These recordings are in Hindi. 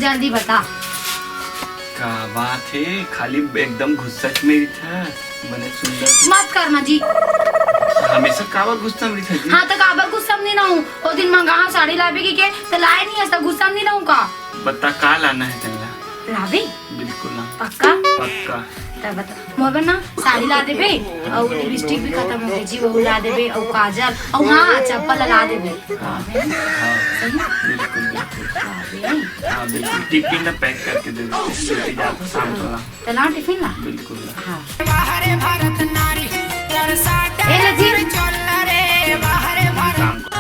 जल्दी बता। क्या बात है, खाली एकदम गुस्सा में था, बने सुंदर मत करना जी। हमेशा काबर गुस्सा में था जी। हाँ तो काबर गुस्सा में नहीं रहूं। वो दिन मंगा साड़ी लावे की के तो लाए नहीं है, गुस्सा में नहीं रहूं का। बता का लाना है तेला? लावे बिल्कुल ना। पक्का पक्का। तब बता मोबाइल ना साड़ी ला देबे और लिपस्टिक भी खत्म हो गई जी, वो ला देबे और काजल और हाँ चप्पल ला देबे। हाँ सही बिल्कुल बिल्कुल। हाँ बिल्कुल टिफिन ना पैक करके दे दे जाता शाम को ना। चला टिफिन ला बिल्कुल ना। हाँ ए ले जी शाम को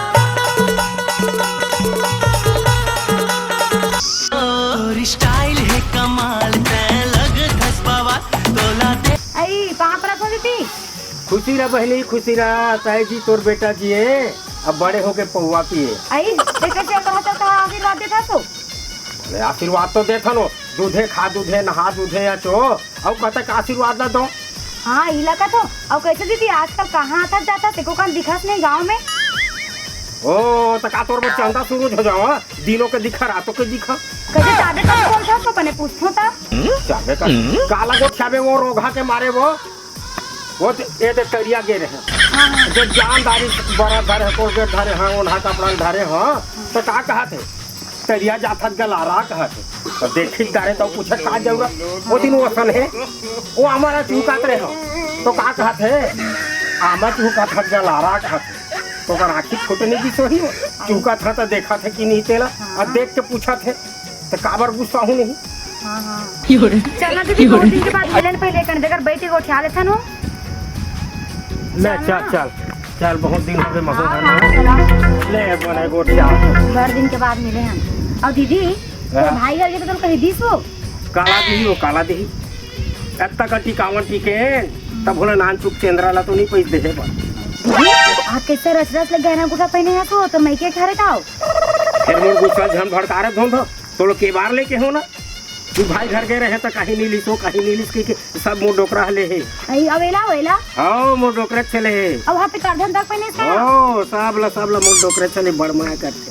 स्टाइल है कमाल लग धसपावा तोला दे। आई कहाँ पर रखो दीदी? खुशी रह बहनी, खुशी रह। ताई जी तोर बेटा जी है, अब बड़े होके पहुआ पिए। आई देखे से कहता था आशीर्वाद देता तो। अरे आशीर्वाद तो देता नो, दूधे खा दूधे नहा दूधे या चो अब कहता का आशीर्वाद ना दो। हाँ इलाका तो अब कैसे दीदी आजकल कहाँ आता जाता तेको कहाँ दिखा नहीं गाँव में? ओ तो का तोर बच्चा अंदा शुरू हो जाओ, दिनों के दिखा रातों के दिखा। कैसे चाबे का कौन था तो पने पूछतो था। चाबे का काला गोट चाबे वो रोगा के मारे वो ये तो करिया गे रहे जो जानदारी बड़ा धरे है कोलगेट धरे हाँ ओढ़ा कपड़ा धरे हाँ तो का कहा थे तरिया जाथत गलारा कहा थे तो देखी तारे तो पूछे का जरूरत वो दिन वो सन है वो हमारा चूकात रहे हो तो का कहा थे आमा चूका था गलारा कहा थे तो अगर आखिर फुटने की सोही चूका था तो देखा थे कि नहीं तेला और देख के पूछा थे तो काबर गुस्सा हूँ नहीं। चलना दीदी 2 दिन के बाद मिलन पहले कर देकर बैठी को ख्याल था नो। ले चल चल चल बहुत दिन हो गए महो ले बने गोटिया 2 दिन के बाद मिले हम। और दीदी तो भाई घर के तो कहीं दिस वो काला दी एत्ता का टिकावन टिके तब बोला नान चुप चंद्रा ला तो नहीं पैसे दे पर आप कैसे रच रच लग गहना गुठा पहने हैं तो मैं के खारे खाओ फिर मोर गुस्सा झन भड़कारे धोन तो लोग के बार लेके हो ना तू भाई घर गए रहे तो कहीं नहीं लिसो कहीं नहीं लिस के सब मोर डोकरा ले है आई अवेला वेला हां मोर डोकरा चले है अब वहां पे करधन तक पहने से ओ सब ला मोर डोकरा चले बड़माया करते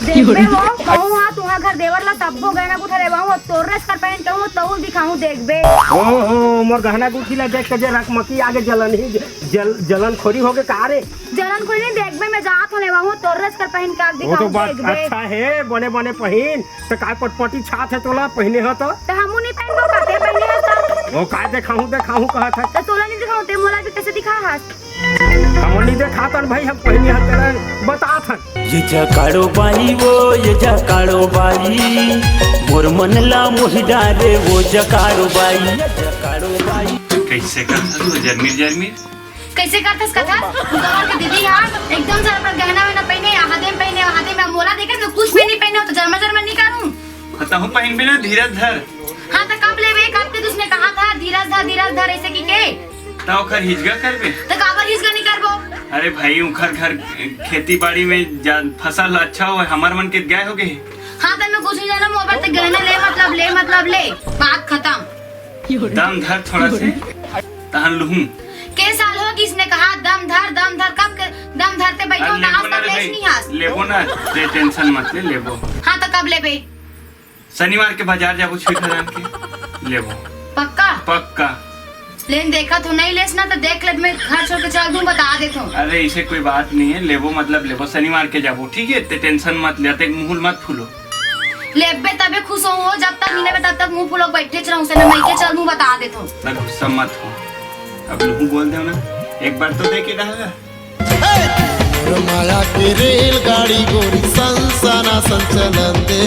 देखबे वो कहूं हां तुहा घर देवर ला सबको गहना गुठा रे बाहु तोरस कर पहन कहूं तो दिखाऊं देखबे ओ मोर गहना गुठी ला देख के जे रकमकी आगे जलन खोरी होगे का रे जलन खोरी नहीं देखबे मैं जात होले बाहु तोरस कर पहन के वो तो बात अच्छा है बने बने पहन तो काय पटपटी छात है तोला पहने हो तो हमू नहीं पहनबो काते पहने है तो वो काय देखाऊं कहा था तो तोला नहीं दिखाऊं ते मोला भी कैसे दिखा हास हम नहीं देखातन भाई हम पहने हत तेरा बता था ये जकाड़ो बाई वो ये जकाड़ो बाई मोर मन ला मोहि डारे वो जकाड़ो बाई कैसे का जर्मीर कैसे करतस कथा उधर के दीदी हां एकदम से अपना गहना में पहने हाथे में मोला देखे तो कुछ भी नहीं पहने हो तो जर्मन नहीं करूं पता हूं पहन बिना धीरज धर। हां तो कब लेवे कब के तुसने कहा था धीरज धर ऐसे की के ताऊ खर हिजगा करबे तो काबर हिजगा नहीं करबो। अरे भाई उखर घर खेती बाड़ी में फसल अच्छा हो हमार मन के गए हो गए। हां तो मैं कुछ नहीं जाना मोबाइल से गहना ले मतलब ले बात खत्म। दम धर थोड़ा से तहन लूं के साल हो किसने कहा दम धर कब के दम धरते बैठो ना आज तक लेस नहीं हास लेबो ना टेंशन मत ले लेबो। हां तो कब लेबे? शनिवार के बाजार जाबो छुई खरान के लेबो पक्का लेन देखा तो नहीं लेस ना तो देख ले मैं घर छोड़ के चल दूं बता देता हूं। अरे इसे कोई बात नहीं है लेबो मतलब लेबो शनिवार के जाबो ठीक है ते टेंशन मत ले ते मुंह मत फूलो लेबे तबे खुश हो जब तक मिले तब तक मुंह फूलो बैठे रहूं से मैं के चल दूं बता देता हूं। गुस्सा मत हो अब लूं बोल दो ना एक बार तो देके रहेगा माया की रेलगाड़ी गोरी संसना संचलन दे